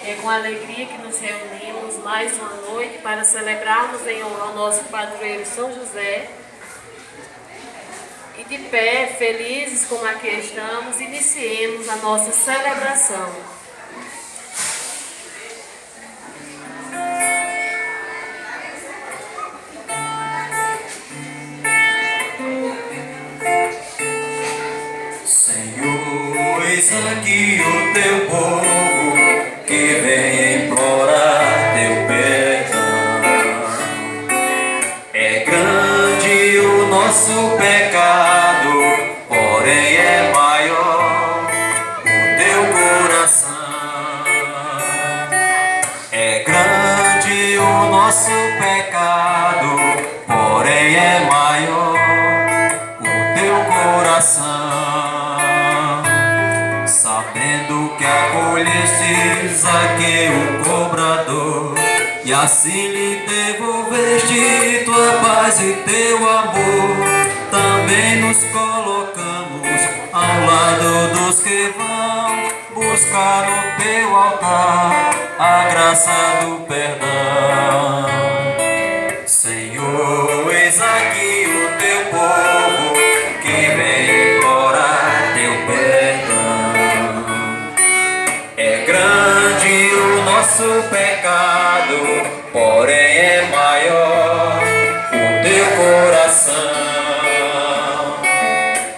É com alegria que nos reunimos mais uma noite para celebrarmos em honra ao nosso padroeiro São José. E de pé, felizes como aqui estamos, iniciemos a nossa celebração. Senhor, eis aqui o teu povo que vem implorar teu perdão. É grande o nosso pecado, porém é maior o teu coração. É grande o nosso pecado, porém é maior o teu coração. Sabendo que acolhestes Zaqueu cobrador, e assim lhe devolveste tua paz e teu amor, também nos colocamos ao lado dos que vão buscar no teu altar a graça do perdão. Senhor, eis aqui o teu povo que vem implorar teu perdão. É grande o nosso pecado, porém é maior o teu coração.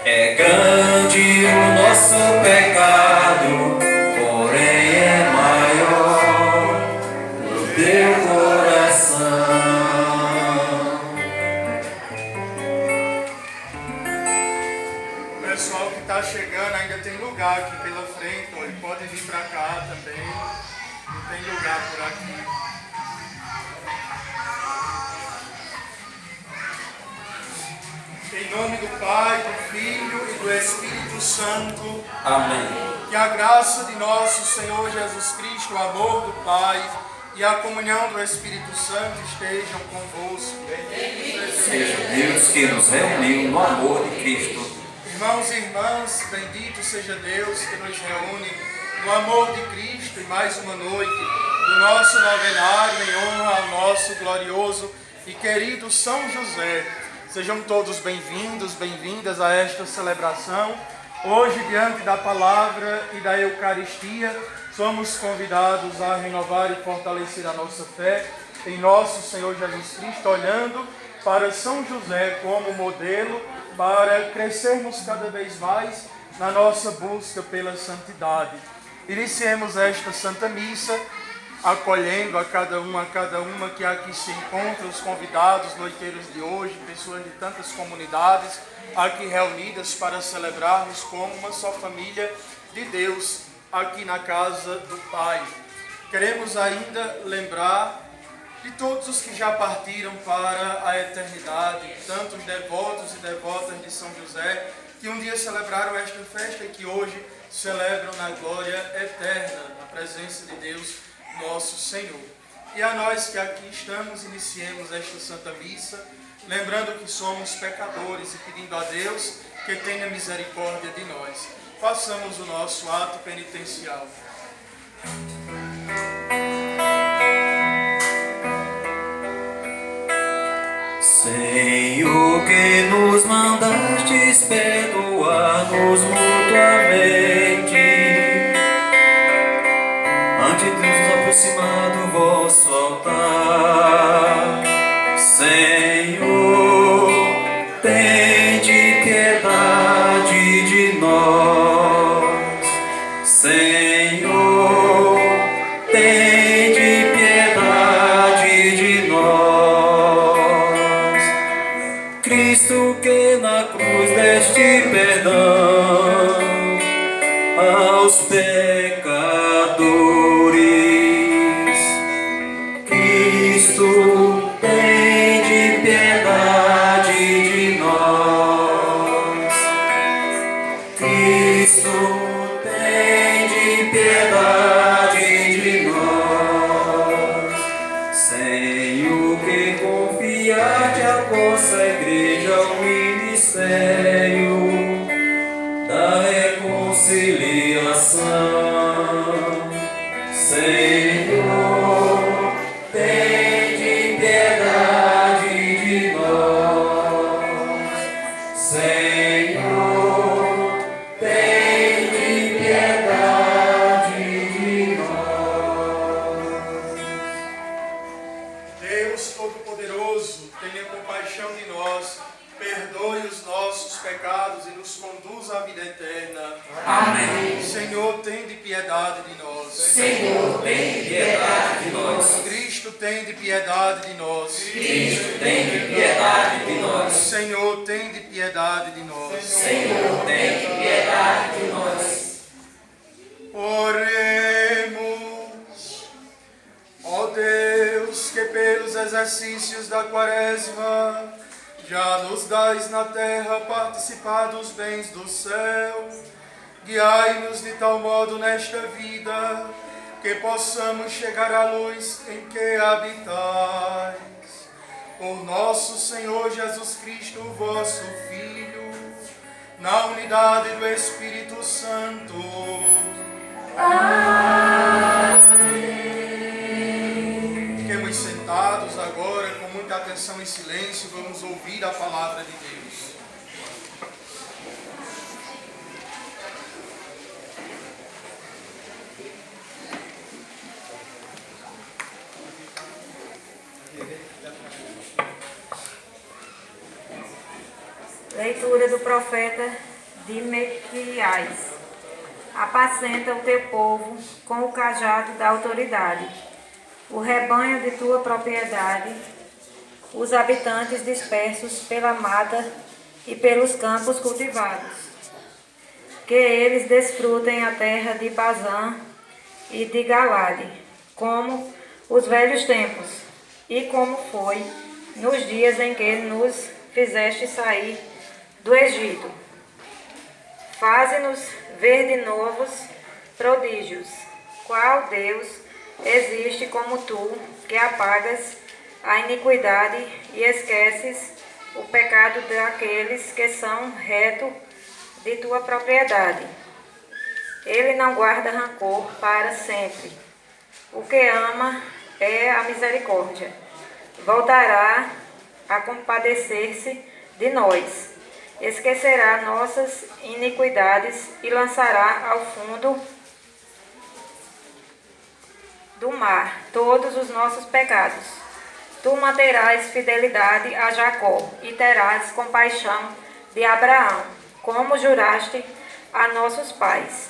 É grande o nosso pecado, porém é maior o teu coração. O pessoal que está chegando ainda tem lugar aqui pela frente, ó, ele pode vir para cá também, não tem lugar por aqui. Em nome do Pai, do Filho e do Espírito Santo. Amém. Que a graça de nosso Senhor Jesus Cristo, o amor do Pai e a comunhão do Espírito Santo estejam convosco. Seja Deus que nos reuniu no amor de Cristo. Irmãos e irmãs, bendito seja Deus que nos reúne no amor de Cristo e mais uma noite do nosso novenário em honra ao nosso glorioso e querido São José. Sejam todos bem-vindos, bem-vindas a esta celebração. Hoje, diante da palavra e da Eucaristia, somos convidados a renovar e fortalecer a nossa fé em nosso Senhor Jesus Cristo, olhando para São José como modelo para crescermos cada vez mais na nossa busca pela santidade. Iniciemos esta Santa Missa acolhendo a cada uma que aqui se encontra, os convidados noiteiros de hoje, pessoas de tantas comunidades aqui reunidas para celebrarmos como uma só família de Deus aqui na casa do Pai. Queremos ainda lembrar de todos os que já partiram para a eternidade, tantos devotos e devotas de São José que um dia celebraram esta festa e que hoje celebram na glória eterna, na presença de Deus nosso Senhor. E a nós que aqui estamos, iniciemos esta Santa Missa, lembrando que somos pecadores e pedindo a Deus que tenha misericórdia de nós. Façamos o nosso ato penitencial. Senhor, que nos mandastes perdoar-nos mutuamente, antes de nos aproximar do vosso altar. Senhor, tende piedade de nós. Senhor, tende piedade de nós. Cristo, que na cruz deste perdão aos pecadores. Cristo, tende piedade Senhor, tem piedade de nós. Cristo, tem de piedade de nós. Cristo, tem de piedade de nós. Senhor, tem de piedade de nós. Senhor, tem de piedade de nós. Oremos. Ó Deus, que pelos exercícios da Quaresma já nos dais na terra participar dos bens do céu, guiai-nos de tal modo nesta vida que possamos chegar à luz em que habitais. Por nosso Senhor Jesus Cristo, vosso Filho, na unidade do Espírito Santo. Fiquemos sentados agora com muita atenção e silêncio, vamos ouvir a palavra de Deus. Leitura do profeta de Miqueias. Apacenta o teu povo com o cajado da autoridade, o rebanho de tua propriedade, os habitantes dispersos pela mata e pelos campos cultivados. Que eles desfrutem a terra de Bazã e de Galade, como os velhos tempos, e como foi nos dias em que nos fizeste sair do Egito. Faze-nos ver de novos prodígios. Qual Deus existe como tu, que apagas a iniquidade e esqueces o pecado daqueles que são reto de tua propriedade? Ele não guarda rancor para sempre. O que ama é a misericórdia. Voltará a compadecer-se de nós. Esquecerá nossas iniquidades e lançará ao fundo do mar todos os nossos pecados. Tu manterás fidelidade a Jacó e terás compaixão de Abraão, como juraste a nossos pais,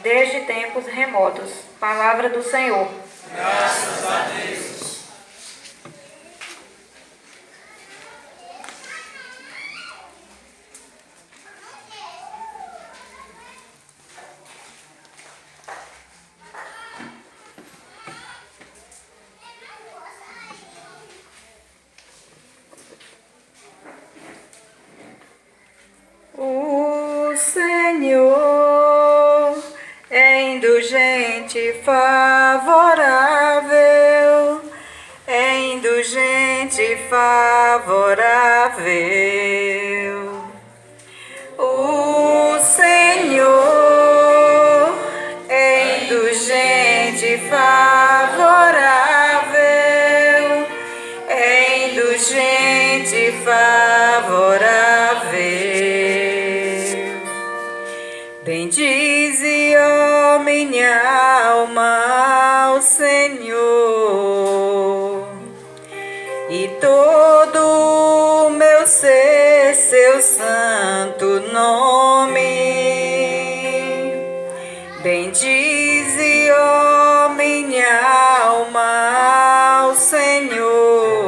desde tempos remotos. Palavra do Senhor. Graças a Deus. O Senhor é indulgente, favorável, é indulgente, favorável. O Senhor é indulgente, favorável, é indulgente, favorável. Bendize, ó minha alma, ao Senhor, e todo o meu ser, seu santo nome. Bendize, ó minha alma, ao Senhor.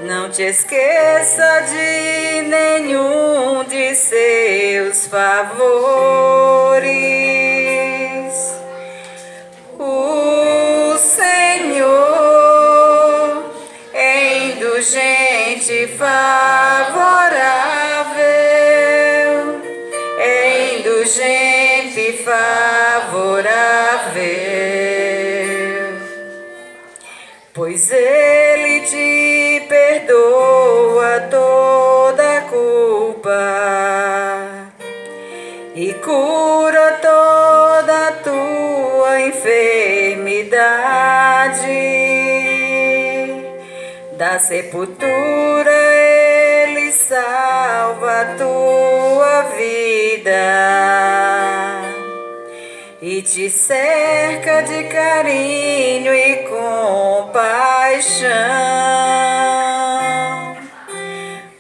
Não te esqueça de nenhum de seus favores. O Senhor é indulgente, favorável, é indulgente, favorável, pois Ele te perdoa toda a culpa e cura toda a tua enfermidade. Da sepultura Ele salva a tua vida e te cerca de carinho e compaixão.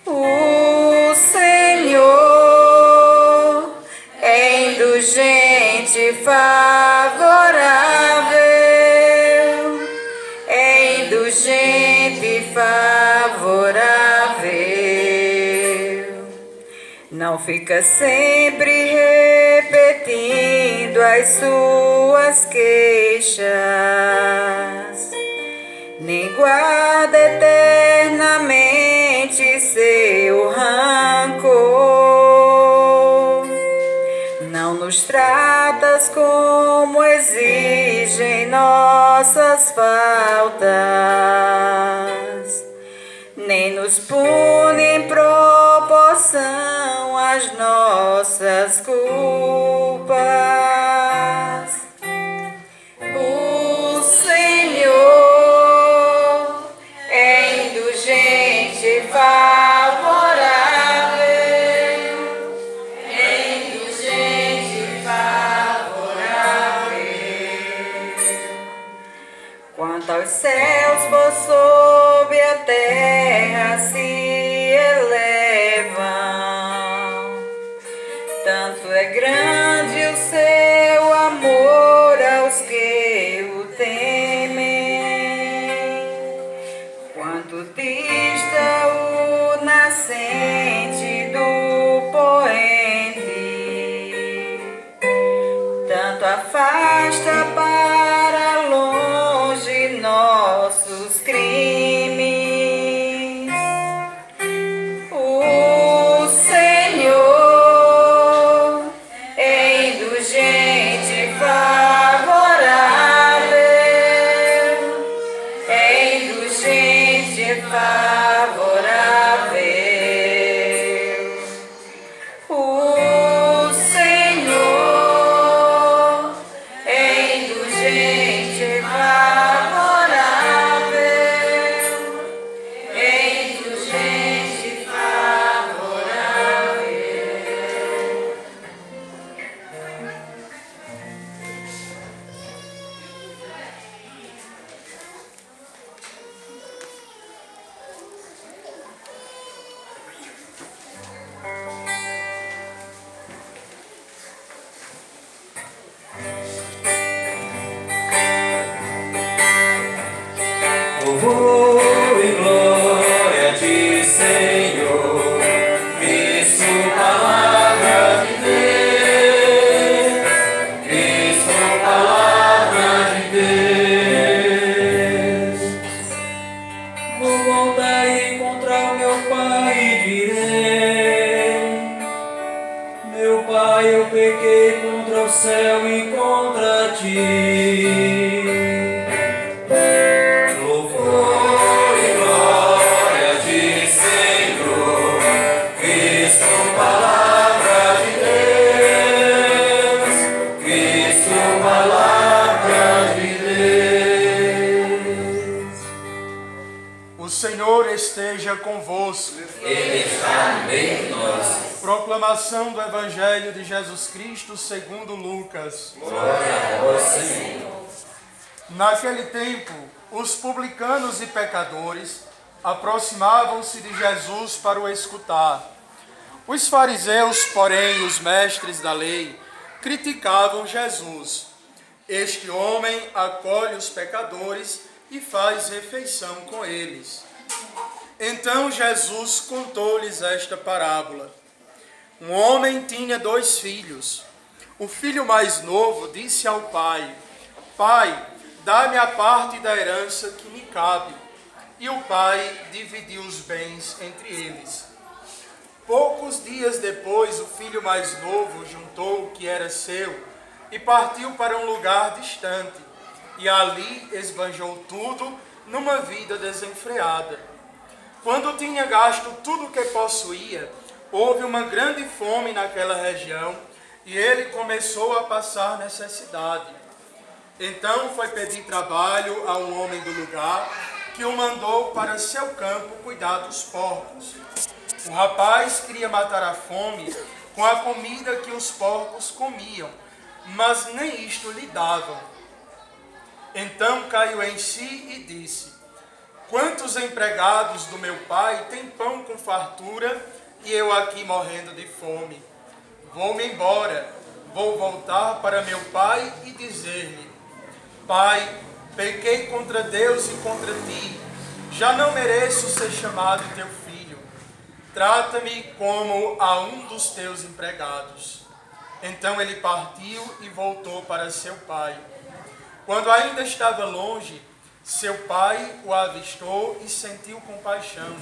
O Senhor é indulgente, favorável, é indulgente e favorável. Não fica sempre repetindo as suas queixas, nem guarda eternamente seu rancor. Não nos tratas como exigem nossas faltas, nem nos pune em proporção às nossas culpas. O Senhor é indulgente e favorável, é indulgente e favorável. Quanto aos céus por sobre a terra se elevam, tanto é grande o seu amor aos que o temem. Quanto dista o nascente do poente, tanto afasta para longe nossos crimes. O Senhor é indulgente e favorável, é indulgente e favorável. O Senhor é indulgente e favorável, é indulgente e favorável. Louvor e glória a ti, Senhor, Cristo, palavra de Deus, Cristo, palavra de Deus. Vou voltar e contra o meu pai e direi: meu pai, eu pequei contra o céu e contra ti. Louvor e glória a ti, Senhor, Cristo, palavra de Deus, Cristo, palavra de Deus. O Senhor esteja convosco. Ele está no meio de nós. Proclamação do Evangelho de Jesus Cristo segundo Lucas. Glória a vós, Senhor. Naquele tempo, os publicanos e pecadores aproximavam-se de Jesus para o escutar. Os fariseus, porém, os mestres da lei, criticavam Jesus. Este homem acolhe os pecadores e faz refeição com eles. Então Jesus contou-lhes esta parábola. Um homem tinha 2 filhos. O filho mais novo disse ao pai: Pai, dá-me a parte da herança que me cabe. E o pai dividiu os bens entre eles. Poucos dias depois, o filho mais novo juntou o que era seu e partiu para um lugar distante. E ali esbanjou tudo numa vida desenfreada. Quando tinha gasto tudo o que possuía, houve uma grande fome naquela região e ele começou a passar necessidade. Então foi pedir trabalho a um homem do lugar, que o mandou para seu campo cuidar dos porcos. O rapaz queria matar a fome com a comida que os porcos comiam, mas nem isto lhe davam. Então caiu em si e disse: Quantos empregados do meu pai têm pão com fartura e eu aqui morrendo de fome? Vou-me embora, Vou voltar para meu pai e dizer-lhe: Pai, pequei contra Deus e contra ti. Já não mereço ser chamado teu filho. Trata-me como a um dos teus empregados. Então ele partiu e voltou para seu pai. Quando ainda estava longe, seu pai o avistou e sentiu compaixão.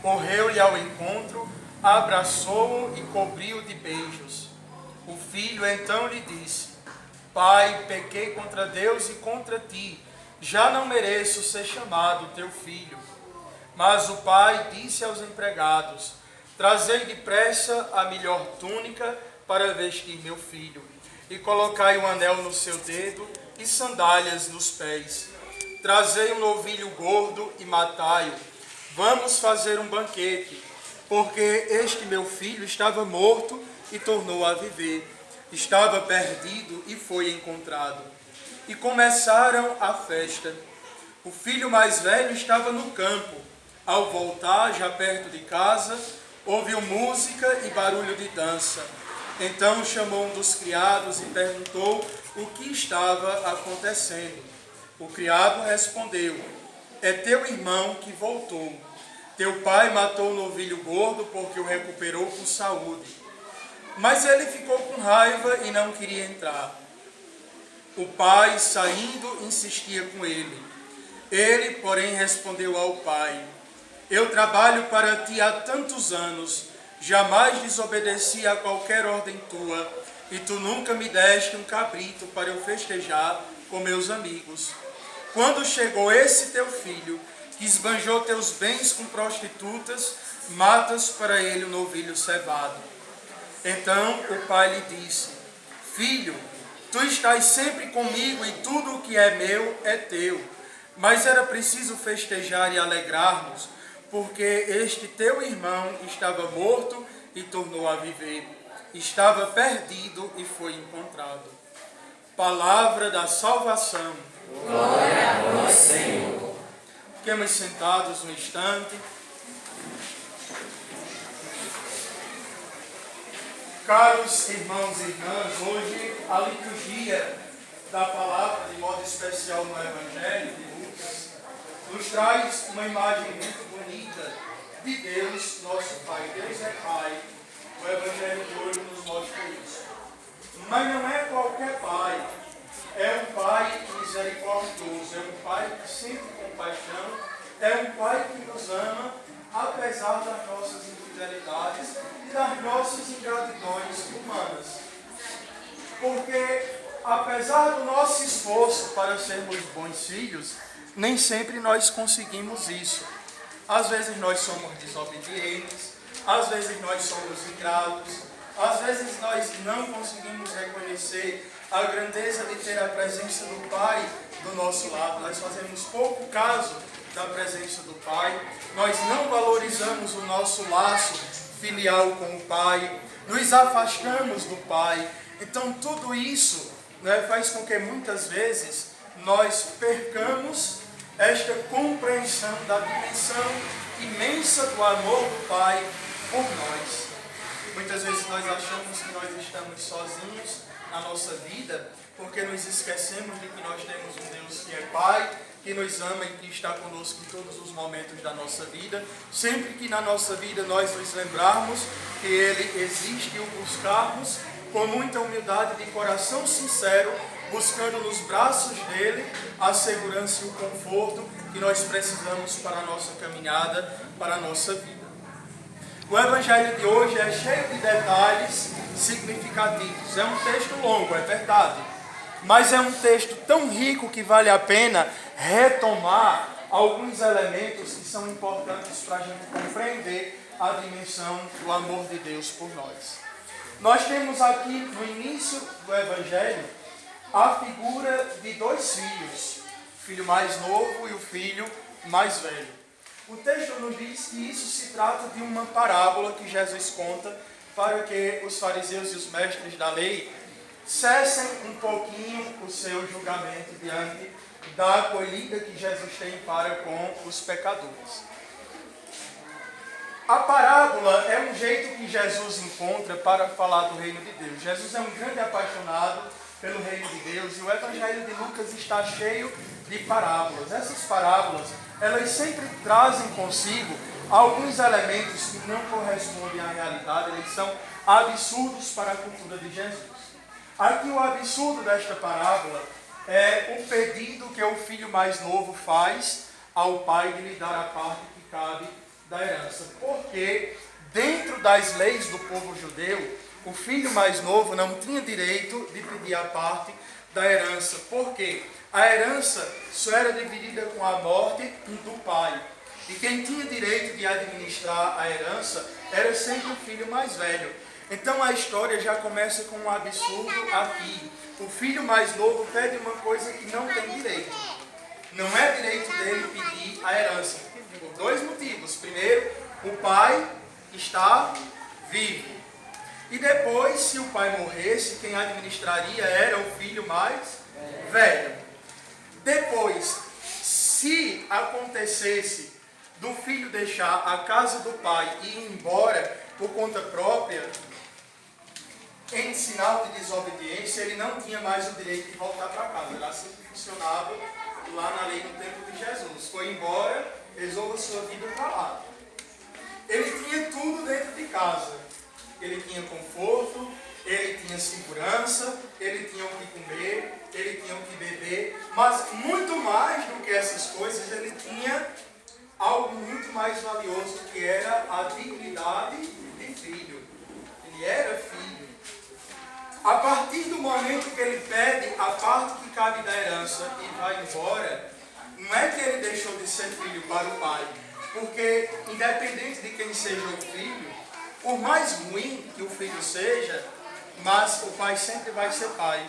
Correu-lhe ao encontro, abraçou-o e cobriu-o de beijos. O filho então lhe disse: Pai, pequei contra Deus e contra ti. Já não mereço ser chamado teu filho. Mas o pai disse aos empregados: Trazei depressa a melhor túnica para vestir meu filho, e colocai um anel no seu dedo e sandálias nos pés. Trazei um novilho gordo e matai-o. Vamos fazer um banquete, porque este meu filho estava morto e tornou a viver. Estava perdido e foi encontrado. E começaram a festa. O filho mais velho estava no campo. Ao voltar, já perto de casa, ouviu música e barulho de dança. Então chamou um dos criados e perguntou o que estava acontecendo. O criado respondeu: É teu irmão que voltou. Teu pai matou o novilho gordo porque o recuperou com saúde. Mas ele ficou com raiva e não queria entrar. O pai, saindo, insistia com ele. Ele, porém, respondeu ao pai: Eu trabalho para ti há tantos anos, jamais desobedeci a qualquer ordem tua, e tu nunca me deste um cabrito para eu festejar com meus amigos. Quando chegou esse teu filho, que esbanjou teus bens com prostitutas, matas para ele o novilho cevado. Então o pai lhe disse: Filho, tu estás sempre comigo e tudo o que é meu é teu. Mas era preciso festejar e alegrar-nos, porque este teu irmão estava morto e tornou a viver. Estava perdido e foi encontrado. Palavra da salvação. Glória a vós, Senhor. Fiquemos sentados um instante. Caros irmãos e irmãs, hoje a liturgia da palavra, de modo especial no Evangelho de Lucas, nos traz uma imagem muito bonita de Deus, nosso Pai. Deus é Pai. O Evangelho de hoje nos mostra isso. Mas não é qualquer Pai. É um Pai misericordioso, é um Pai que sente compaixão, é um Pai que nos ama, apesar das nossas infidelidades e das nossas ingratidões humanas. Porque, apesar do nosso esforço para sermos bons filhos, nem sempre nós conseguimos isso. Às vezes nós somos desobedientes, às vezes nós somos ingratos, às vezes nós não conseguimos reconhecer a grandeza de ter a presença do Pai do nosso lado. Nós fazemos pouco caso da presença do Pai, nós não valorizamos o nosso laço filial com o Pai, nos afastamos do Pai. Então tudo isso, né, faz com que muitas vezes nós percamos esta compreensão da dimensão imensa do amor do Pai por nós. Muitas vezes nós achamos que nós estamos sozinhos na nossa vida, porque nos esquecemos de que nós temos um Deus que é Pai, que nos ama e que está conosco em todos os momentos da nossa vida. Sempre que na nossa vida nós nos lembrarmos que Ele existe e o buscarmos com muita humildade, de coração sincero, buscando nos braços dele a segurança e o conforto que nós precisamos para a nossa caminhada, para a nossa vida. O Evangelho de hoje é cheio de detalhes significativos. É um texto longo, é verdade, mas é um texto tão rico que vale a pena retomar alguns elementos que são importantes para a gente compreender a dimensão do amor de Deus por nós. Nós temos aqui no início do Evangelho a figura de dois filhos, o filho mais novo e o filho mais velho. O texto nos diz que isso se trata de uma parábola que Jesus conta para que os fariseus e os mestres da lei cessem um pouquinho o seu julgamento diante da acolhida que Jesus tem para com os pecadores. A parábola é um jeito que Jesus encontra para falar do reino de Deus. Jesus é um grande apaixonado pelo reino de Deus e o Evangelho de Lucas está cheio de parábolas. Essas parábolas, elas sempre trazem consigo alguns elementos que não correspondem à realidade, eles são absurdos para a cultura de Jesus. Aqui o absurdo desta parábola é o pedido que o filho mais novo faz ao pai de lhe dar a parte que cabe da herança. Porque dentro das leis do povo judeu, o filho mais novo não tinha direito de pedir a parte da herança. Porque a herança só era dividida com a morte do pai. E quem tinha direito de administrar a herança era sempre o filho mais velho. Então a história já começa com um absurdo aqui. O filho mais novo pede uma coisa que não tem direito. Não é direito dele pedir a herança. Por dois motivos. Primeiro, o pai está vivo. E depois, se o pai morresse, quem administraria era o filho mais velho. Depois, se acontecesse do filho deixar a casa do pai e ir embora por conta própria, em sinal de desobediência, ele não tinha mais o direito de voltar para casa. Era assim que funcionava lá na lei no tempo de Jesus. Foi embora, resolva sua vida para lá. Ele tinha tudo dentro de casa. Ele tinha conforto, ele tinha segurança, ele tinha o que comer, ele tinha o que beber, mas muito mais do que essas coisas, ele tinha algo muito mais valioso, que era a dignidade de filho. Ele era filho. A partir do momento que ele pede a parte que cabe da herança e vai embora, não é que ele deixou de ser filho para o pai, porque independente de quem seja o filho, por mais ruim que o filho seja, mas o pai sempre vai ser pai.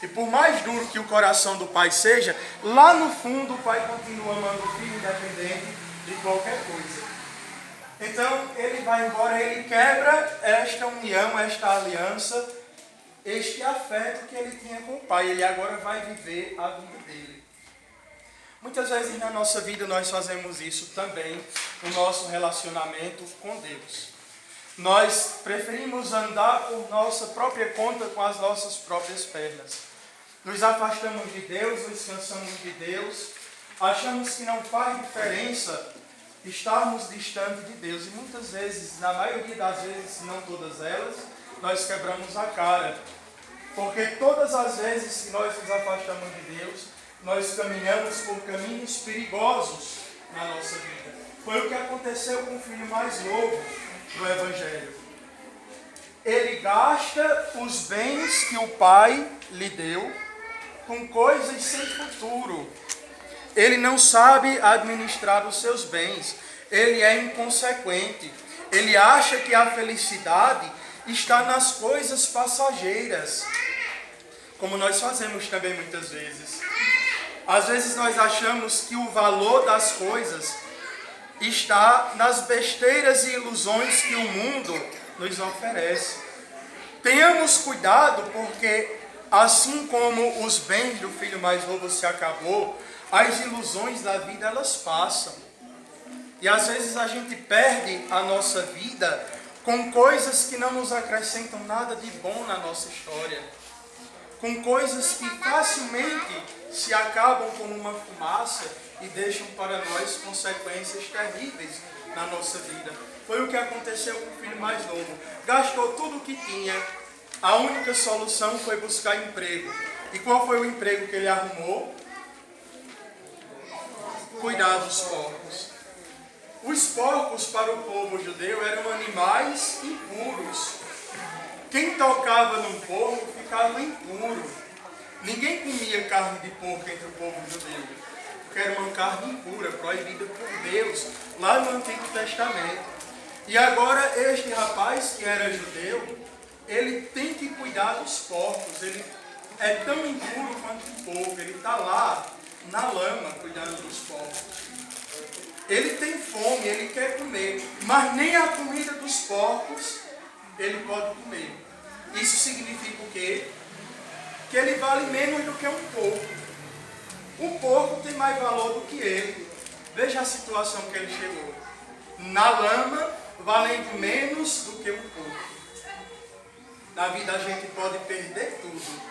E por mais duro que o coração do pai seja, lá no fundo o pai continua amando o filho independente de qualquer coisa. Então ele vai embora, ele quebra esta união, esta aliança, este afeto que ele tinha com o pai. Ele agora vai viver a vida dele. Muitas vezes na nossa vida nós fazemos isso também no nosso relacionamento com Deus. Nós preferimos andar por nossa própria conta com as nossas próprias pernas. Nos afastamos de Deus, nos cansamos de Deus, achamos que não faz diferença estarmos distante de Deus. E muitas vezes, na maioria das vezes, se não todas elas, nós quebramos a cara. Porque todas as vezes que nós nos afastamos de Deus, nós caminhamos por caminhos perigosos na nossa vida. Foi o que aconteceu com o filho mais novo do Evangelho. Ele gasta os bens que o pai lhe deu com coisas sem futuro. Ele não sabe administrar os seus bens. Ele é inconsequente. Ele acha que a felicidade está nas coisas passageiras, como nós fazemos também muitas vezes. Às vezes nós achamos que o valor das coisas está nas besteiras e ilusões que o mundo nos oferece. Tenhamos cuidado, porque assim como os bens do filho mais novo se acabou, as ilusões da vida elas passam. E às vezes a gente perde a nossa vida com coisas que não nos acrescentam nada de bom na nossa história. Com coisas que facilmente se acabam como uma fumaça e deixam para nós consequências terríveis na nossa vida. Foi o que aconteceu com o filho mais novo. Gastou tudo o que tinha. A única solução foi buscar emprego. E qual foi o emprego que ele arrumou? Cuidar dos porcos. Os porcos para o povo judeu eram animais impuros. Quem tocava num porco ficava impuro. Ninguém comia carne de porco entre o povo judeu, porque era uma carne impura, proibida por Deus, lá no Antigo Testamento. E agora este rapaz, que era judeu, ele tem que cuidar dos porcos. Ele é tão impuro quanto o povo. Ele está lá na lama cuidando dos porcos. Ele tem fome, ele quer comer, mas nem a comida dos porcos ele pode comer. Isso significa o quê? Que ele vale menos do que um porco. O porco tem mais valor do que ele. Veja a situação que ele chegou. Na lama, valendo menos do que um pouco. Na vida a gente pode perder tudo,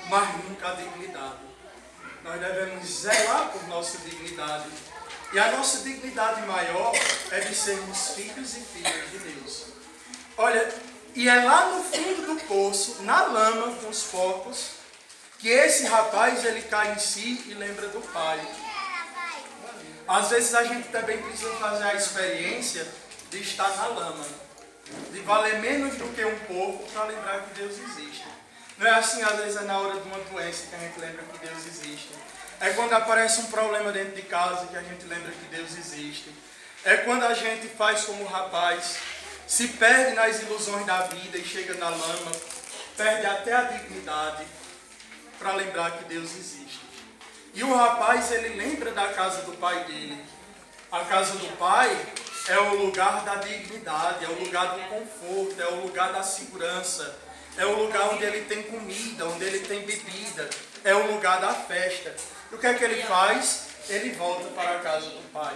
mas nunca a dignidade. Nós devemos zelar por nossa dignidade. E a nossa dignidade maior é de sermos filhos e filhas de Deus. Olha, e é lá no fundo do poço, na lama com os porcos, que esse rapaz ele cai em si e lembra do pai. Às vezes a gente também precisa fazer a experiência de estar na lama, de valer menos do que um porco para lembrar que Deus existe. Não é assim, às vezes é na hora de uma doença que a gente lembra que Deus existe. É quando aparece um problema dentro de casa que a gente lembra que Deus existe. É quando a gente faz como o rapaz, se perde nas ilusões da vida e chega na lama, perde até a dignidade para lembrar que Deus existe. E o rapaz, ele lembra da casa do pai dele. A casa do pai é o lugar da dignidade, é o lugar do conforto, é o lugar da segurança, é o lugar onde ele tem comida, onde ele tem bebida, é o lugar da festa. E o que é que ele faz? Ele volta para a casa do pai.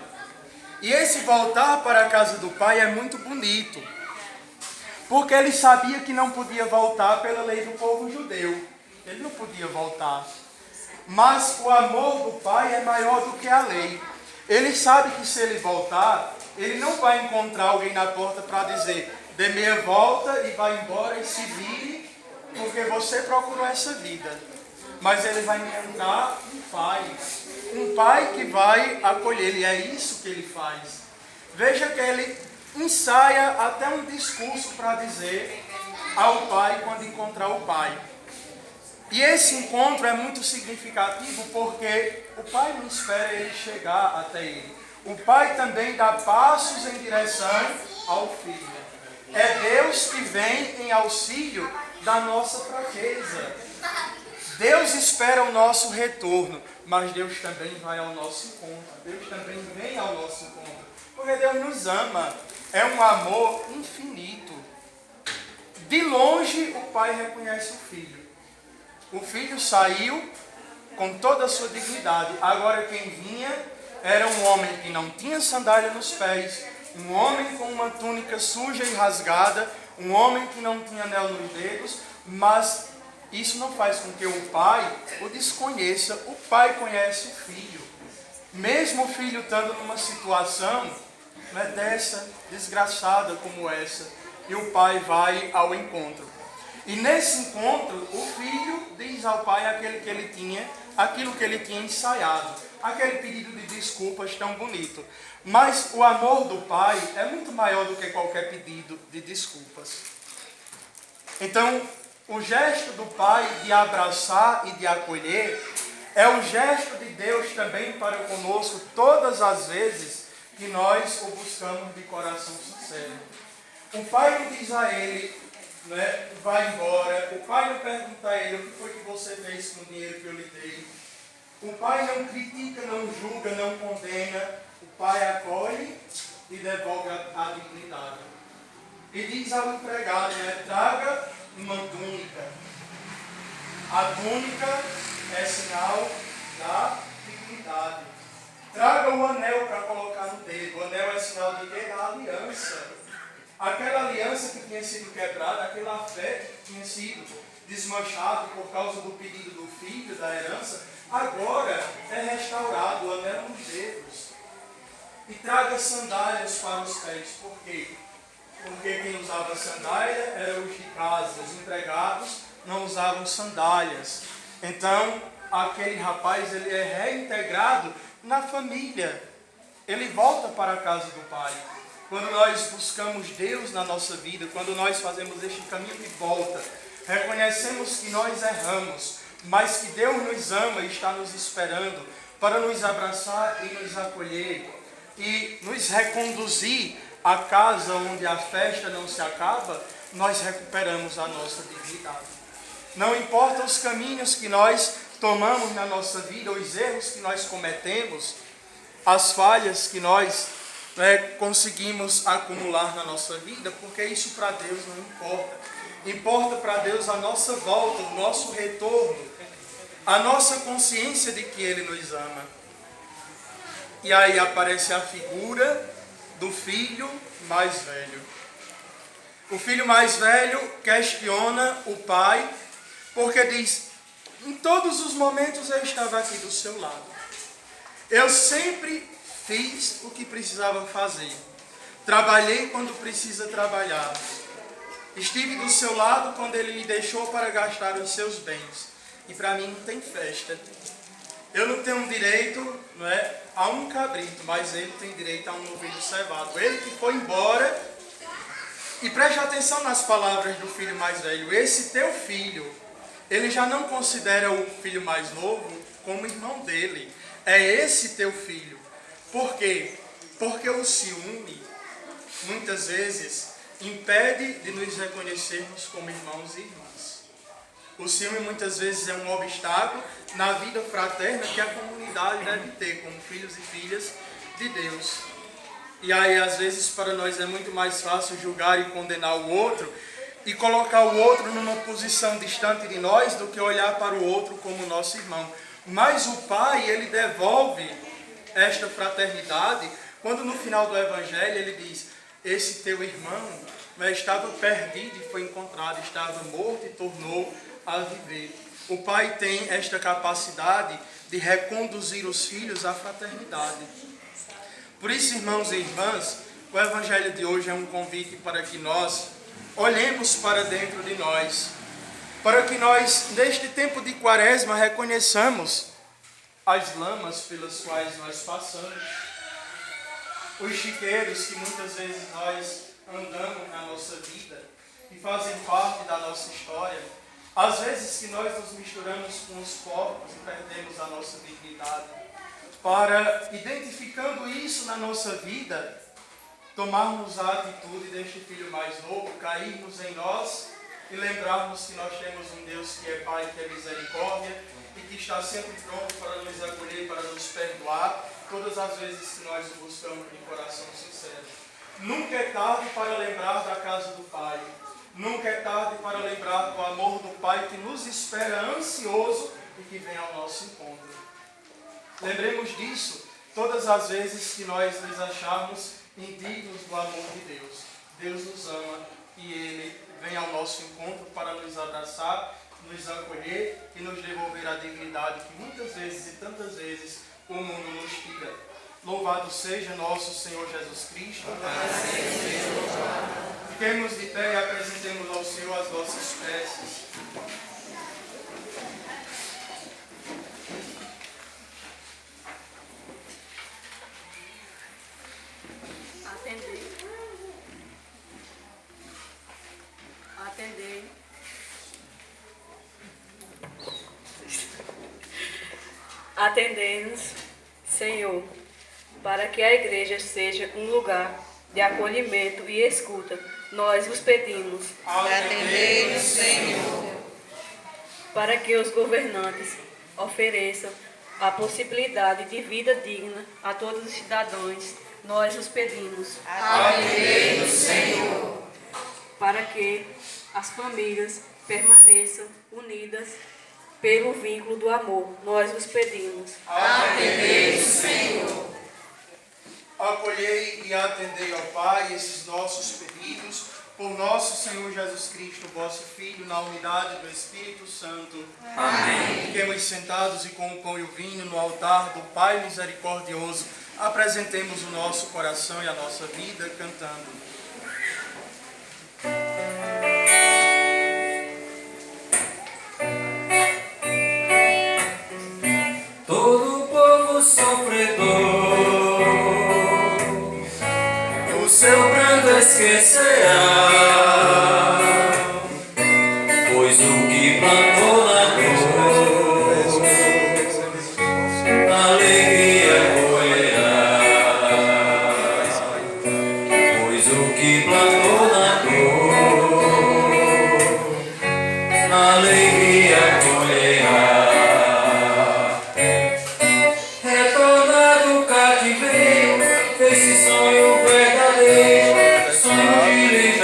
E esse voltar para a casa do pai é muito bonito, porque ele sabia que não podia voltar pela lei do povo judeu. Ele não podia voltar. Mas o amor do pai é maior do que a lei. Ele sabe que se ele voltar, ele não vai encontrar alguém na porta para dizer: dê meia volta e vai embora e se vire, porque você procurou essa vida. Mas ele vai encontrar um pai que vai acolher ele. É isso que ele faz. Veja que ele ensaia até um discurso para dizer ao pai quando encontrar o pai. E esse encontro é muito significativo porque o pai não espera ele chegar até ele. O pai também dá passos em direção ao filho. É Deus que vem em auxílio da nossa fraqueza. Deus espera o nosso retorno, mas Deus também vai ao nosso encontro. Deus também vem ao nosso encontro. Porque Deus nos ama. É um amor infinito. De longe o pai reconhece o filho. O filho saiu com toda a sua dignidade. Agora quem vinha era um homem que não tinha sandália nos pés, um homem com uma túnica suja e rasgada, um homem que não tinha anel nos dedos, mas isso não faz com que o pai o desconheça. O pai conhece o filho. Mesmo o filho estando numa situação dessa, desgraçada como essa, e o pai vai ao encontro. E nesse encontro, o filho diz ao pai aquilo que ele tinha ensaiado, aquele pedido de desculpas tão bonito. Mas o amor do pai é muito maior do que qualquer pedido de desculpas. Então, o gesto do pai de abraçar e de acolher é o gesto de Deus também para conosco todas as vezes que nós o buscamos de coração sincero. O pai não diz a ele: vai embora. O pai não pergunta a ele: o que foi que você fez com o dinheiro que eu lhe dei? O pai não critica, não julga, não condena. O pai acolhe e devolve a dignidade. E diz ao empregado: traga uma túnica. A túnica é sinal da dignidade. Traga o anel para colocar no dedo. O anel é sinal de quê? Da aliança. Aquela aliança que tinha sido quebrada, aquele afeto que tinha sido desmanchado por causa do pedido do filho, da herança, agora é restaurado, o anel nos dedos. E traga sandálias para os pés. Por quê? Porque quem usava sandália eram os de casa, os empregados não usavam sandálias. Então, aquele rapaz ele é reintegrado na família. Ele volta para a casa do pai. Quando nós buscamos Deus na nossa vida, quando nós fazemos este caminho de volta, reconhecemos que nós erramos, mas que Deus nos ama e está nos esperando para nos abraçar e nos acolher e nos reconduzir à casa onde a festa não se acaba, nós recuperamos a nossa dignidade. Não importa os caminhos que nós tomamos na nossa vida, os erros que nós cometemos, as falhas que nós conseguimos acumular na nossa vida, porque isso para Deus não importa. Importa para Deus a nossa volta, o nosso retorno, a nossa consciência de que Ele nos ama. E aí aparece a figura do filho mais velho. O filho mais velho questiona o pai, porque diz: em todos os momentos eu estava aqui do seu lado. Eu sempre fiz o que precisava fazer. Trabalhei quando precisa trabalhar. Estive do seu lado quando ele lhe deixou para gastar os seus bens. E para mim não tem festa. Eu não tenho direito, não é, a um cabrito, mas ele tem direito a um novilho cevado. Ele que foi embora. E preste atenção nas palavras do filho mais velho. Esse teu filho, ele já não considera o filho mais novo como irmão dele. É esse teu filho. Por quê? Porque o ciúme, muitas vezes, impede de nos reconhecermos como irmãos e irmãs. O ciúme, muitas vezes, é um obstáculo na vida fraterna que a comunidade deve ter como filhos e filhas de Deus. E aí, às vezes, para nós é muito mais fácil julgar e condenar o outro e colocar o outro numa posição distante de nós do que olhar para o outro como nosso irmão. Mas o Pai, ele devolve esta fraternidade quando no final do Evangelho ele diz: esse teu irmão estava perdido e foi encontrado, estava morto e tornou a viver. O Pai tem esta capacidade de reconduzir os filhos à fraternidade. Por isso, irmãos e irmãs, o Evangelho de hoje é um convite para que nós olhemos para dentro de nós, para que nós, neste tempo de Quaresma, reconheçamos as lamas pelas quais nós passamos, os chiqueiros que muitas vezes nós andamos na nossa vida e fazem parte da nossa história, às vezes que nós nos misturamos com os corpos e perdemos a nossa dignidade. Para, identificando isso na nossa vida, tomarmos a atitude deste filho mais novo, cairmos em nós e lembrarmos que nós temos um Deus que é Pai, que é misericórdia e que está sempre pronto para nos acolher, para nos perdoar, todas as vezes que nós o buscamos de coração sincero. Nunca é tarde para lembrar da casa do Pai. Nunca é tarde para lembrar do amor do Pai que nos espera ansioso e que vem ao nosso encontro. Lembremos disso todas as vezes que nós nos acharmos indignos do amor de Deus. Deus nos ama e Ele vem ao nosso encontro para nos abraçar, nos acolher e nos devolver a dignidade que muitas vezes e tantas vezes o mundo nos tira. Louvado seja nosso Senhor Jesus Cristo. Fiquemos de pé e apresentemos ao Senhor as nossas preces. Atendei. Atendei-nos, Senhor, para que a igreja seja um lugar de acolhimento e escuta. Nós vos pedimos. Atendei-nos, Senhor. Para que os governantes ofereçam a possibilidade de vida digna a todos os cidadãos. Nós vos pedimos. Atendei-nos, Senhor. Para que as famílias permaneçam unidas pelo vínculo do amor. Nós vos pedimos. Atendei-nos, Senhor. Acolhei e atendei ao Pai esses nossos pedidos, por nosso Senhor Jesus Cristo, vosso Filho, na unidade do Espírito Santo. Amém. Fiquemos sentados e com o pão e o vinho no altar do Pai misericordioso, apresentemos o nosso coração e a nossa vida cantando. Todo o povo sofredor o seu pranto esquecerá, pois o que plantou na dor, alegria colherá. Pois o que plantou na dor, alegria colherá. Retornar do cativeiro, esse sonho verdadeiro, sonho de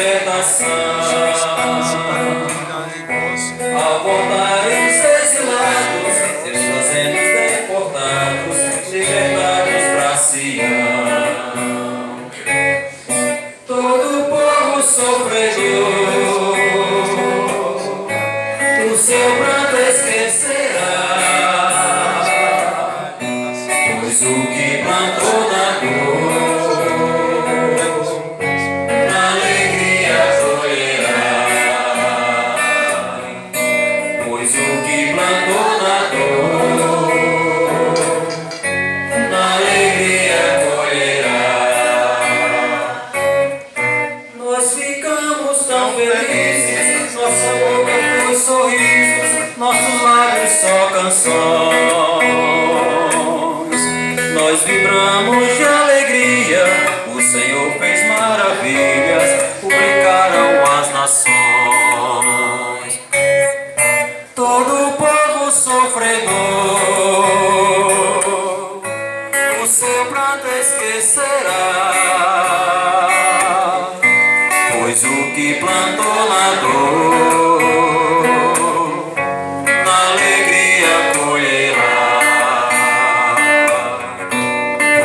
canções. Nós vibramos de alegria, o Senhor fez maravilhas, publicaram as nações. Todo o povo sofredor o seu pranto esquecerá, pois o que plantou na dor, na alegria colherá.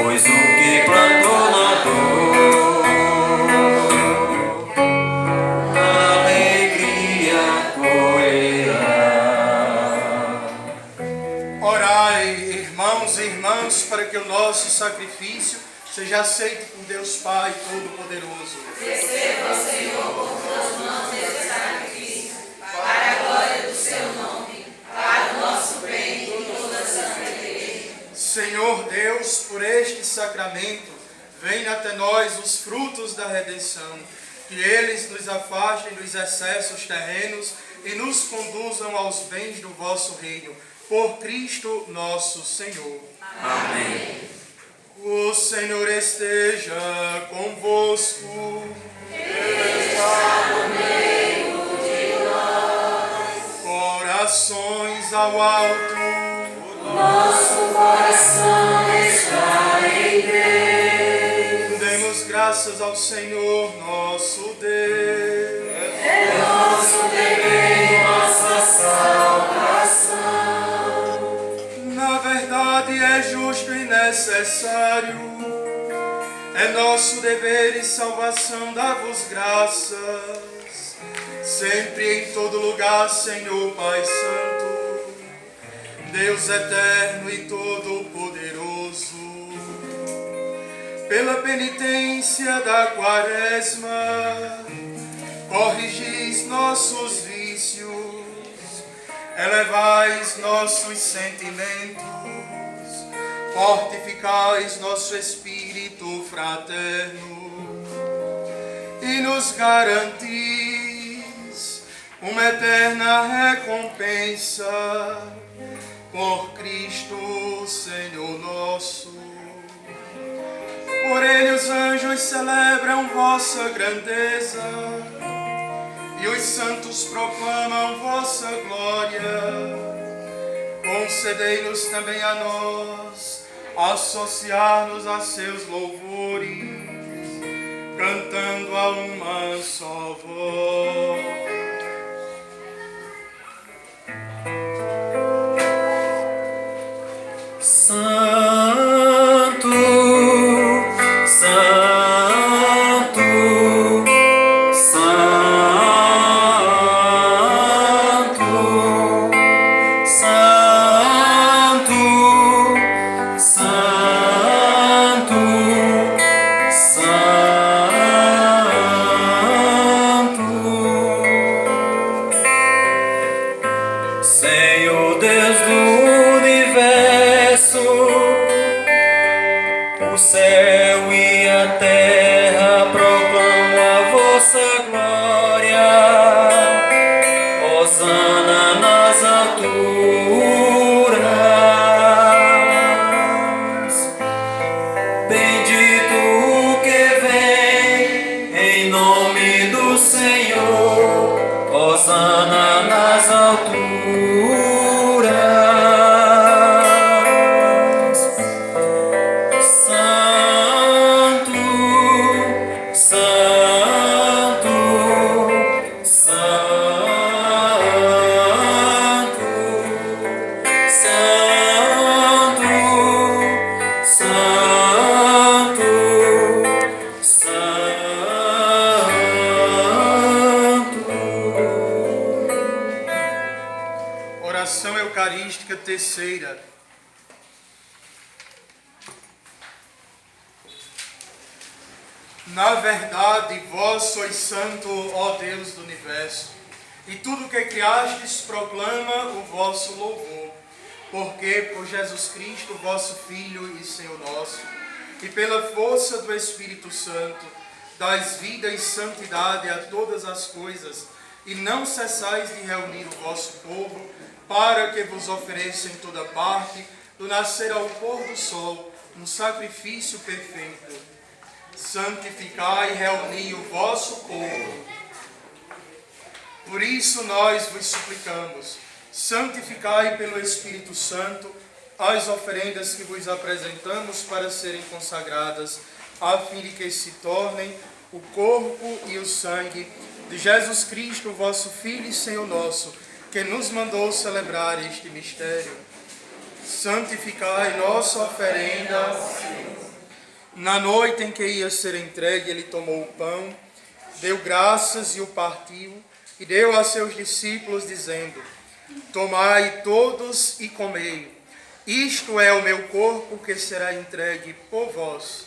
Pois o que plantou na dor, na alegria colherá. Orai, irmãos e irmãs, para que o nosso sacrifício seja aceito por Deus Pai Todo-Poderoso. Receba, Senhor, por tuas mãos esse sacrifício, para a glória do seu nome, para o nosso bem e toda a santa igreja. Senhor Deus, por este sacramento, venha até nós os frutos da redenção, que eles nos afastem dos excessos terrenos e nos conduzam aos bens do vosso reino, por Cristo nosso Senhor. Amém. O Senhor esteja convosco. Corações ao alto. Nosso coração está em Deus. Demos graças ao Senhor nosso Deus. É nosso dever e nossa salvação. Na verdade é justo e necessário, é nosso dever e salvação dar-vos graças, sempre e em todo lugar, Senhor Pai Santo, Deus eterno e todo-poderoso. Pela penitência da quaresma, corrigis nossos vícios, elevais nossos sentimentos, fortificais nosso espírito fraterno e nos garantis uma eterna recompensa por Cristo Senhor nosso. Por ele os anjos celebram vossa grandeza e os santos proclamam vossa glória. Concedei-nos também a nós associar-nos a seus louvores, cantando a uma só voz. Santo, Santo, Santo, Santo, Santo, Santo, Senhor Deus do universo, o céu e a terra proclamam a vossa glória. Hosana nas alturas. Bendito o que vem em nome do Senhor. Hosana nas alturas. Santo, Santo, Santo, Santo, Santo, Santo. Oração Eucarística terceira. Na verdade, vós sois santo, ó Deus do universo, e tudo que criastes proclama o vosso louvor, porque por Jesus Cristo, vosso Filho e Senhor nosso, e pela força do Espírito Santo, dais vida e santidade a todas as coisas, e não cessais de reunir o vosso povo para que vos ofereça em toda parte, do nascer ao pôr do sol, um sacrifício perfeito. Santificai e reuni o vosso povo. Por isso nós vos suplicamos, santificai pelo Espírito Santo as oferendas que vos apresentamos para serem consagradas, a fim de que se tornem o corpo e o sangue de Jesus Cristo, vosso Filho e Senhor nosso, que nos mandou celebrar este mistério. Santificai nossa oferenda. Na noite em que ia ser entregue, ele tomou o pão, deu graças e o partiu, e deu a seus discípulos, dizendo: tomai todos e comei. Isto é o meu corpo que será entregue por vós.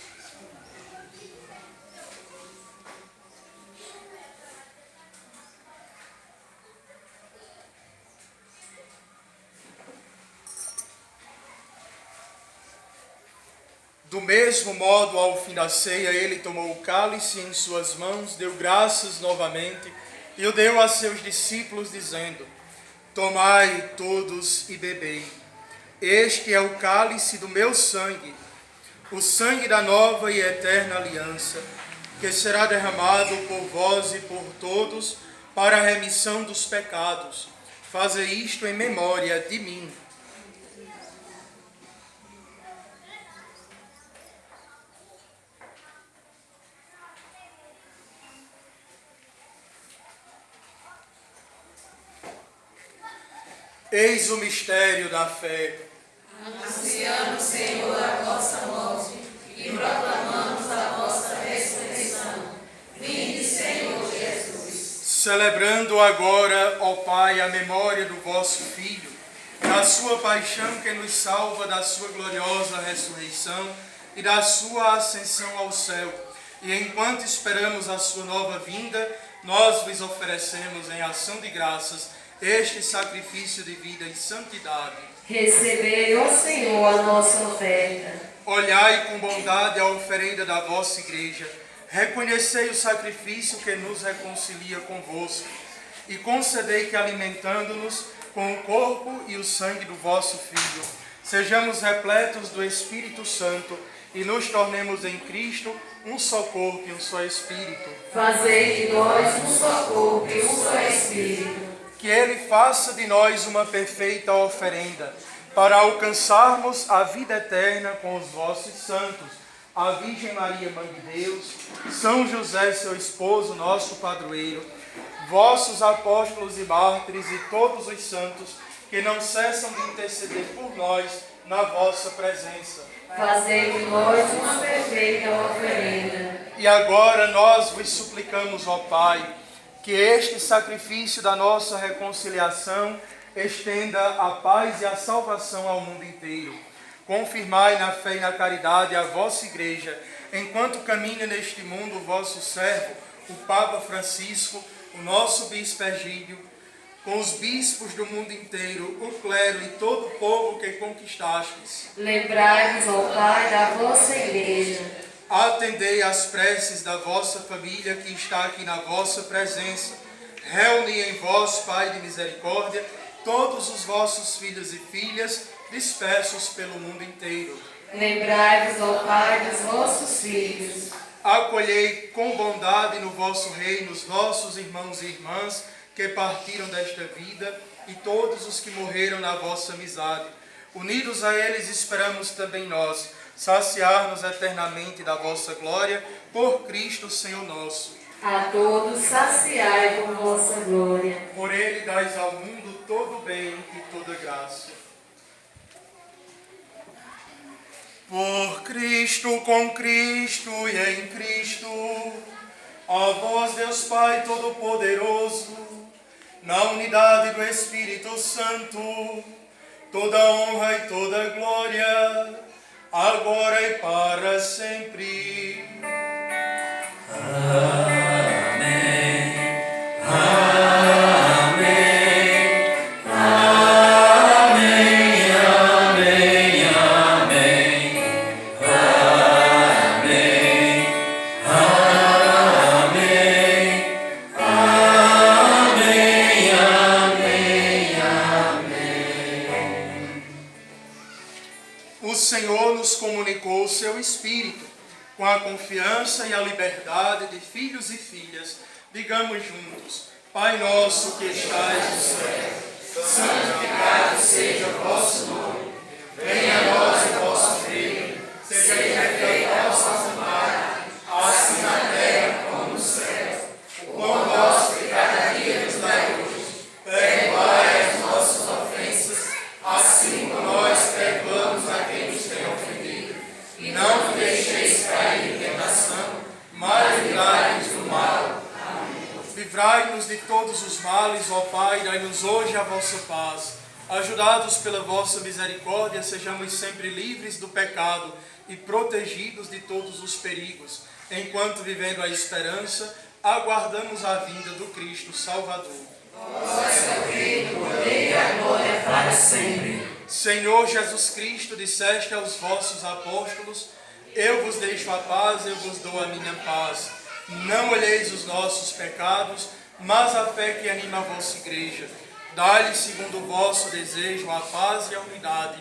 Do mesmo modo, ao fim da ceia, ele tomou o cálice em suas mãos, deu graças novamente e o deu a seus discípulos, dizendo: tomai todos e bebei. Este é o cálice do meu sangue, o sangue da nova e eterna aliança, que será derramado por vós e por todos para a remissão dos pecados. Fazei isto em memória de mim. Eis o mistério da fé. Anunciamos, Senhor, a vossa morte e proclamamos a vossa ressurreição. Vinde, Senhor Jesus. Celebrando agora, ó Pai, a memória do vosso Filho, da sua paixão que nos salva, da sua gloriosa ressurreição e da sua ascensão ao céu. E enquanto esperamos a sua nova vinda, nós vos oferecemos em ação de graças este sacrifício de vida e santidade. Recebei, ó Senhor, a nossa oferta. Olhai com bondade a oferenda da vossa igreja. Reconhecei o sacrifício que nos reconcilia convosco. E concedei que, alimentando-nos com o corpo e o sangue do vosso Filho, sejamos repletos do Espírito Santo e nos tornemos em Cristo um só corpo e um só Espírito. Fazei de nós um só corpo e um só Espírito. Que Ele faça de nós uma perfeita oferenda, para alcançarmos a vida eterna com os vossos santos, a Virgem Maria, Mãe de Deus, São José, seu esposo, nosso padroeiro, vossos apóstolos e mártires e todos os santos que não cessam de interceder por nós na vossa presença. Fazei de nós uma perfeita oferenda. E agora nós vos suplicamos, ó Pai, que este sacrifício da nossa reconciliação estenda a paz e a salvação ao mundo inteiro. Confirmai na fé e na caridade a vossa Igreja, enquanto caminha neste mundo o vosso servo, o Papa Francisco, o nosso Bispo Egídio, com os bispos do mundo inteiro, o clero e todo o povo que conquistastes. Lembrai-vos, ó Pai, da vossa Igreja. Atendei às preces da vossa família que está aqui na vossa presença. Reuni em vós, Pai de misericórdia, todos os vossos filhos e filhas, dispersos pelo mundo inteiro. Lembrai-vos, ó Pai, dos vossos filhos. Acolhei com bondade no vosso reino os nossos irmãos e irmãs que partiram desta vida e todos os que morreram na vossa amizade. Unidos a eles esperamos também nós saciar-nos eternamente da vossa glória, por Cristo Senhor nosso. A todos saciai com vossa glória. Por Ele dais ao mundo todo o bem e toda graça. Por Cristo, com Cristo e em Cristo, a vós, Deus Pai Todo-Poderoso, na unidade do Espírito Santo, toda honra e toda glória, agora e para sempre. Amém. O Senhor nos comunicou o seu Espírito, com a confiança e a liberdade de filhos e filhas. Digamos juntos: Pai nosso que estais no céu, santificado seja o vosso nome. Venha a nós o vosso reino, seja feita a vossa vontade, assim na terra como no céu. O pão nosso de cada dia nos dai hoje. Perdoai as nossas ofensas, assim como nós perdoamos a quem nos tem ofendido. E não nos deixeis cair em tentação, mas livrai-nos do mal. Livrai-nos de todos os males, ó Pai, dai-nos hoje a vossa paz. Ajudados pela vossa misericórdia, sejamos sempre livres do pecado e protegidos de todos os perigos, enquanto, vivendo a esperança, aguardamos a vinda do Cristo Salvador. Vosso reino, poder e a glória para sempre. Senhor Jesus Cristo, disseste aos vossos apóstolos: eu vos deixo a paz, eu vos dou a minha paz. Não olheis os nossos pecados, mas a fé que anima a vossa igreja. Dai-lhe, segundo o vosso desejo, a paz e a unidade.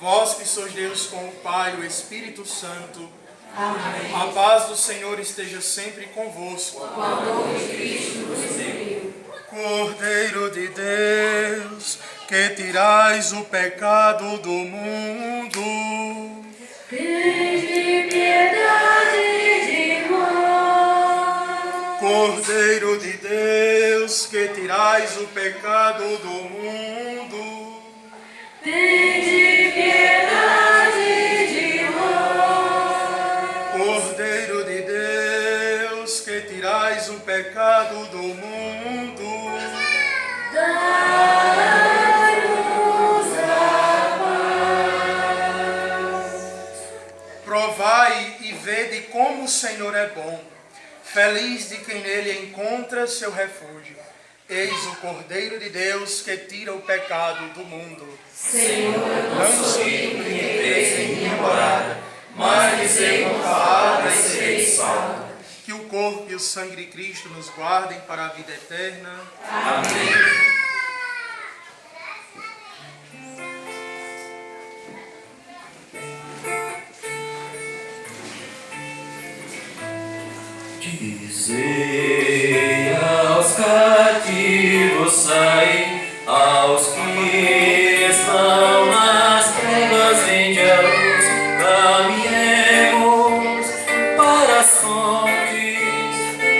Vós que sois Deus com o Pai e o Espírito Santo. Amém. A paz do Senhor esteja sempre convosco. O amor de Cristo nos uniu. Cordeiro de Deus, que tirais o pecado do mundo. Tende piedade de nós. Cordeiro de Deus, que tirais o pecado do mundo. Tende piedade de nós. Cordeiro de Deus, que tirais o pecado do mundo. Dai-nos a paz. Provai e vede como o Senhor é bom. Feliz de quem nele encontra seu refúgio. Eis o Cordeiro de Deus que tira o pecado do mundo. Senhor, eu Não sou digno de entreis em minha morada, mas dizei uma palavra e sereis salvo. Que o corpo e o sangue de Cristo nos guardem para a vida eterna. Amém. Dizei aos cativos, sai, aos que estão nas trevas, vinde a luz, caminhemos para as fontes,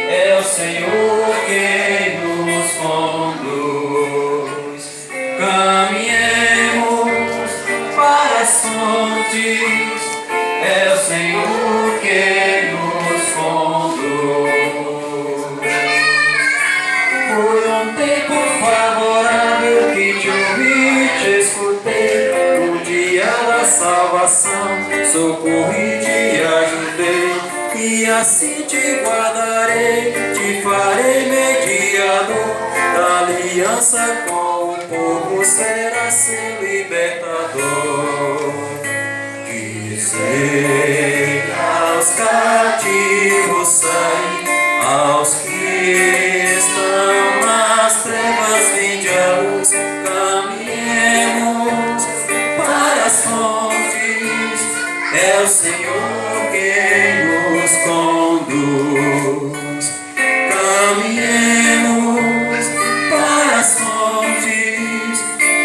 é o Senhor quem nos conduz. Caminhemos para as fontes, é o Senhor quem nos conduz. Foi um tempo favorável que te ouvi, te escutei. No dia da salvação, socorri, te ajudei. E assim te guardarei, te farei mediador da aliança com o povo, será seu libertador. Dizei aos cativos, sai, aos que estão nas trevas, vinde a luz, caminhemos para as fontes, é o Senhor quem nos conduz. Caminhemos para as fontes,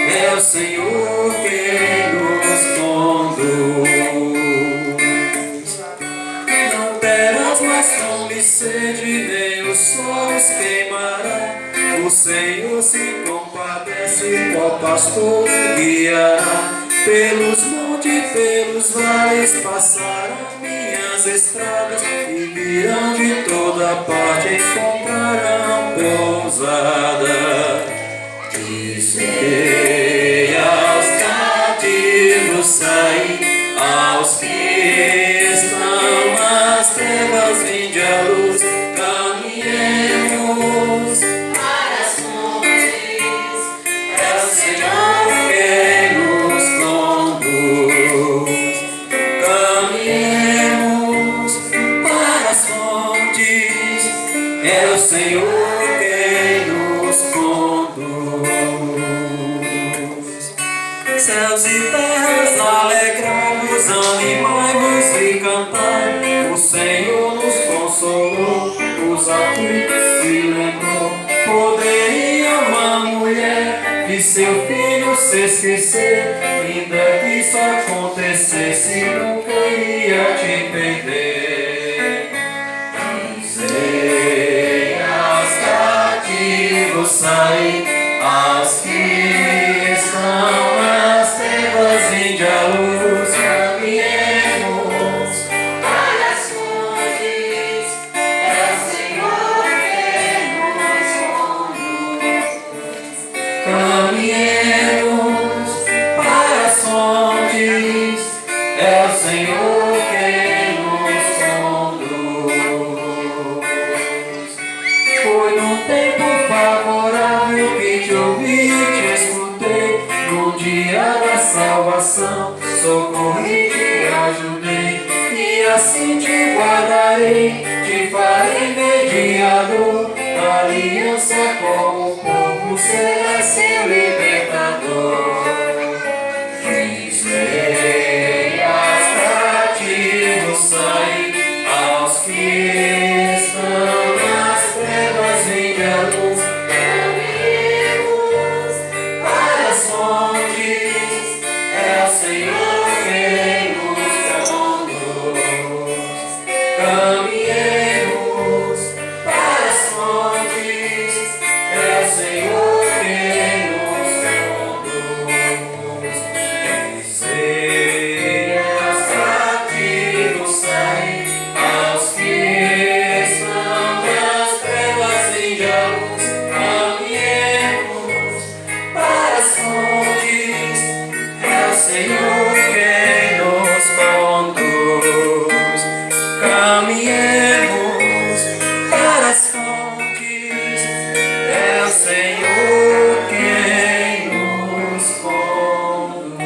é o Senhor quem nos conduz. Não terás mais fome e sede, nem o sol os queimará. O Senhor se compadece, qual pastor guiará. Pelos montes, pelos vales passarão minhas estradas, e virão de toda parte, encontrarão pousada. Dizei aos cativos, sai, aos que estão nas trevas, vinde a luz, caminhemos para as fontes, é o Senhor quem nos conduz. Caminhemos para as fontes, é o Senhor quem nos conduz. Céus e terras alegraram seu filho se esquecer, ainda que isso acontecesse, nunca ia te perder. Dizei aos cativos sair, aos que estão nas trevas, vinde a luz, caminhemos Para as fontes, é o Senhor quem nos conduz. caminhemos para as fontes, é o Senhor quem nos conduz. Foi num tempo favorável que te ouvi, te escutei, no dia da salvação, socorri, te ajudei, e assim te guardarei, te farei mediador, aliança com o povo, será seu libertador. Dizei aos cativos sair, aos que estão nas trevas, vinde a luz, caminhemos para as fontes, é o Senhor quem nos conduz. Caminhemos para as fontes, é o Senhor quem nos conduz. Dizei aos cativos sair, aos que estão nas trevas, vinde a luz, caminhemos para as fontes, é o Senhor quem nos conduz. Caminhemos para as fontes, é o Senhor quem nos conduz.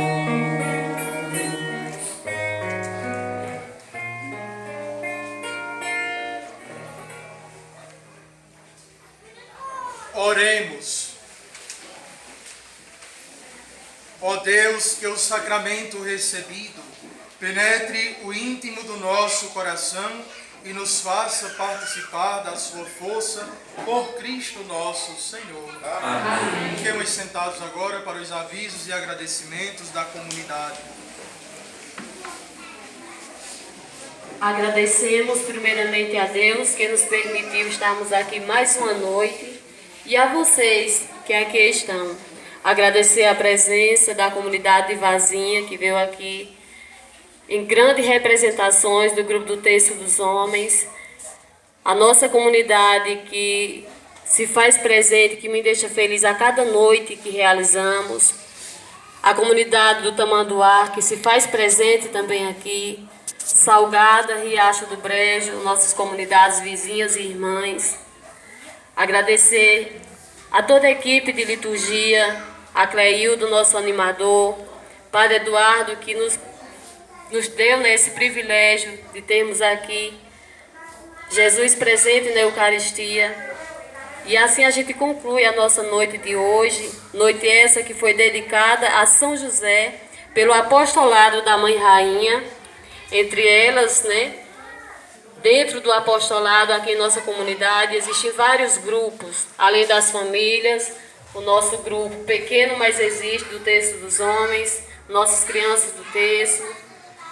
Oremos. Ó Deus, que o sacramento recebido penetre o íntimo do nosso coração e nos faça participar da sua força por Cristo nosso Senhor. Amém. Fiquemos sentados agora para os avisos e agradecimentos da comunidade. Agradecemos primeiramente a Deus que nos permitiu estarmos aqui mais uma noite e a vocês que aqui estão. Agradecer a presença da comunidade de Vazinha que veio aqui em grandes representações do Grupo do Terço dos Homens, a nossa comunidade que se faz presente, que me deixa feliz a cada noite que realizamos, a comunidade do Tamanduá, que se faz presente também aqui, Salgada, Riacho do Brejo, nossas comunidades vizinhas e irmãs. Agradecer a toda a equipe de liturgia, a Cleildo, nosso animador, Padre Eduardo, que nos deu esse privilégio de termos aqui Jesus presente na Eucaristia. E assim a gente conclui a nossa noite de hoje, noite essa que foi dedicada a São José, pelo apostolado da Mãe Rainha. Entre elas, dentro do apostolado aqui em nossa comunidade, existem vários grupos, além das famílias, o nosso grupo pequeno, mas existe, do Terço dos Homens, nossas crianças do Terço,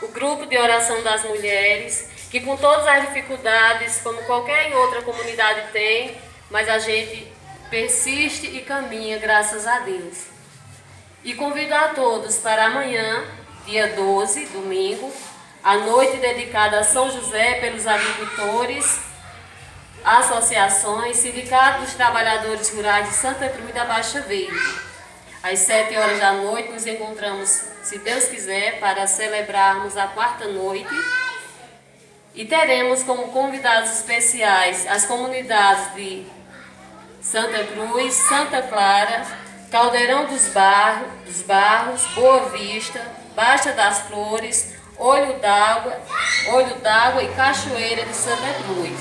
o grupo de oração das mulheres, que com todas as dificuldades, como qualquer outra comunidade tem, mas a gente persiste e caminha, graças a Deus. E convido a todos para amanhã, dia 12, domingo, a noite dedicada a São José pelos agricultores, associações, Sindicato dos Trabalhadores Rurais de Santa Cruz da Baixa Verde. Às 7 horas da noite nos encontramos, se Deus quiser, para celebrarmos a quarta noite. E teremos como convidados especiais as comunidades de Santa Cruz, Santa Clara, Caldeirão dos Barros, Boa Vista, Baixa das Flores, Olho d'Água e Cachoeira de Santa Cruz.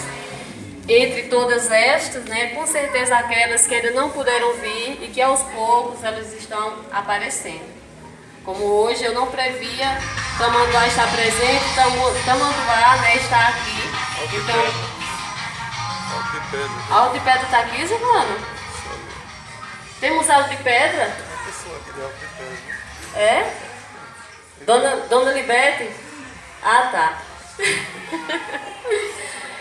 Entre todas estas, com certeza aquelas que ainda não puderam vir e que aos poucos elas estão aparecendo. Como hoje eu não previa Tamanduá estar presente, Tamanduá está aqui. Então, Alto de Pedra. Alto de Pedra está aqui, Giovana? Temos Alto de Pedra? aqui de Alto de Pé. É? Dona Libete? Ah, tá.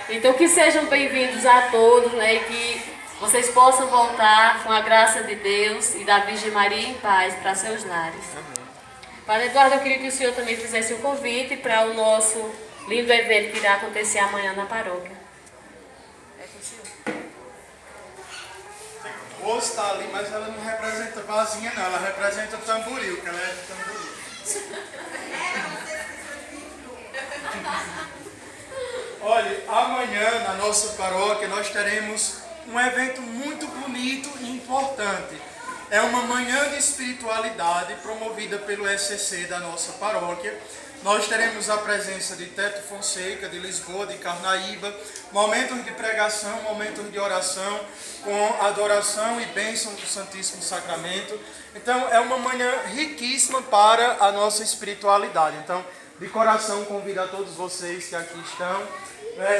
Então que sejam bem-vindos a todos, né? E que vocês possam voltar com a graça de Deus e da Virgem Maria em paz para seus lares. Padre Eduardo, eu queria que o senhor também fizesse um convite para o nosso lindo evento que irá acontecer amanhã na paróquia. É com o senhor. O rosto está ali, mas ela não representa vasinha, não. Ela representa tamboril, que ela é de tamboril. Olha, amanhã na nossa paróquia nós teremos um evento muito bonito e importante. É uma manhã de espiritualidade promovida pelo SCC da nossa paróquia. Nós teremos a presença de Teto Fonseca, de Lisboa, de Carnaíba, momentos de pregação, momentos de oração, com adoração e bênção do Santíssimo Sacramento. Então é uma manhã riquíssima para a nossa espiritualidade. Então, de coração, convido a todos vocês que aqui estão,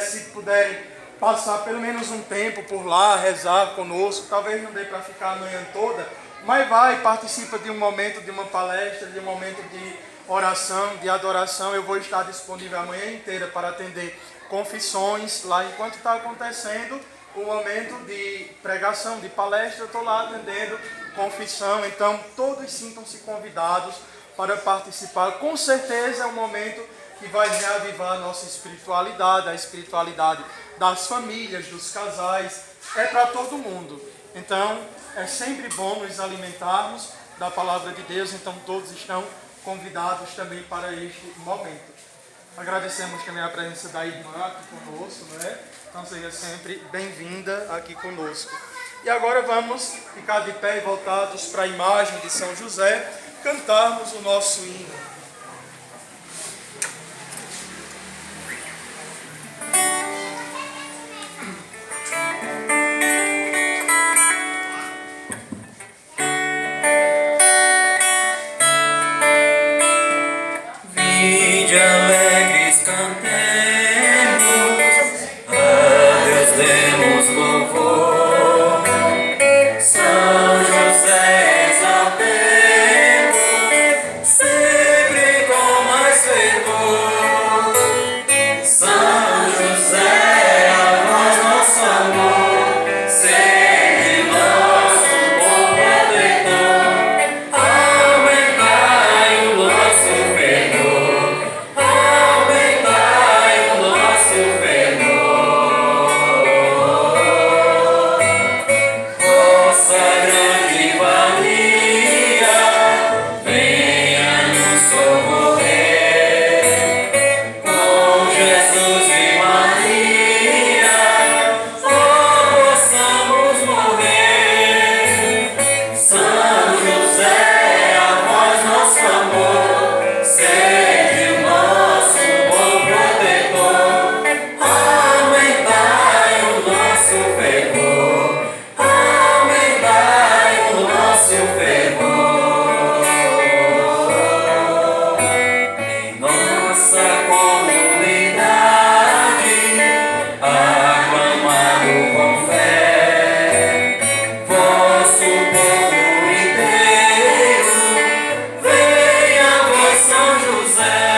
se puderem passar pelo menos um tempo por lá, rezar conosco. Talvez não dê para ficar a manhã toda, mas participa de um momento, de uma palestra, de um momento de oração, de adoração. Eu vou estar disponível a manhã inteira para atender confissões lá enquanto está acontecendo o momento de pregação, de palestra. Eu estou lá atendendo confissão, então todos sintam-se convidados para participar. Com certeza é um momento que vai reavivar a nossa espiritualidade, a espiritualidade das famílias, dos casais, é para todo mundo. Então é sempre bom nos alimentarmos da palavra de Deus, então todos estão convidados também para este momento. Agradecemos também a presença da irmã aqui conosco, né? Então seja sempre bem-vinda aqui conosco. E agora vamos ficar de pé e voltados para a imagem de São José, cantarmos o nosso hino. Vinde alegres cantemos, a Deus demos